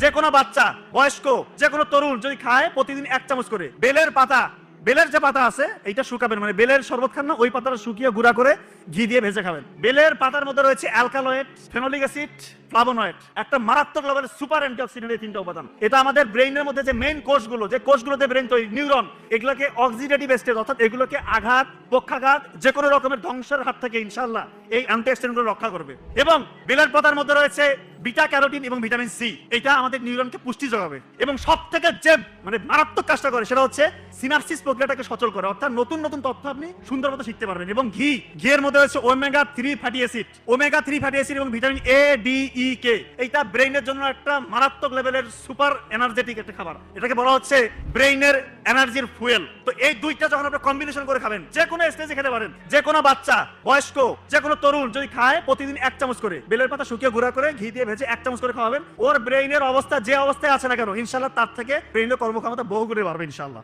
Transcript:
যে কোনো বাচ্চা, বয়স্ক, যে কোনো তরুণ যদি খায় প্রতিদিন 1 চামচ করে বেলের পাতা, বেলের যে পাতা আছে এইটা শুকাবেন, মানে বেলের শরবত খান না, ওই পাতাটা শুকিয়ে গুঁড়া করে ঘি দিয়ে ভেজে খাবেন। বেলের পাতার মধ্যে রয়েছে অ্যালকালয়েড, ফেনোলিক অ্যাসিড, ফ্লাভোনয়েড, একটা মারাত্মক লেভেলের সুপার অ্যান্টিঅক্সিডেন্ট, এই 3টা উপাদান। এটা আমাদের ব্রেইনের মধ্যে যে মেইন কোষগুলো, যে কোষগুলোতে ব্রেইন তৈরি, নিউরন, এগুলোকে অক্সিডেটিভ স্টেজ অর্থাৎ এগুলোকে আঘাত, পক্ষাঘাত, যে কোনো রকমের ধ্বংসের হাত থেকে ইনশাআল্লাহ এই অ্যান্টিঅক্সিডেন্টগুলো রক্ষা করবে। এবং বেলের পাতার মধ্যে রয়েছে বিটা ক্যারোটিন এবং ভিটামিন সি, এটা আমাদের নিউরনকে পুষ্টি যোগাবে। এবং সবথেকে যে মানে মারাত্মক কাজটা করে সেটা হচ্ছে সিনাপসিস প্রক্রিয়াটাকে সচল করে, অর্থাৎ নতুন নতুন তথ্য আপনি সুন্দর মতো শিখতে পারবেন। এবং ঘিয়ের মধ্যে রয়েছে omega 3 fatty acid, omega 3 fatty acid এবং ভিটামিন এ, ডি, ই, কে। এইটা ব্রেইনের জন্য একটা মারাত্মক লেভেলের সুপার এনার্জেটিক একটা খাবার, এটাকে বলা হচ্ছে ব্রেইনের এনার্জির ফুয়েল। তো এই দুইটা যখন আপনি কম্বিনেশন করে খাবেন, যে কোনো স্টেজে খেতে পারেন, যে কোনো বাচ্চা, বয়স্ক, যে কোনো তরুণ যদি খায় প্রতিদিন 1 চামচ করে বেলের পাতা শুকিয়ে গুঁড়া করে ঘি দিয়ে ভেজে 1 চামচ করে খাওয়াবেন, ওর ব্রেইনের অবস্থা যে অবস্থায় আছে না কেন ইনশাআল্লাহ তার থেকে ব্রেইনের কর্মক্ষমতা বহু গুণে বাড়বে ইনশাআল্লাহ।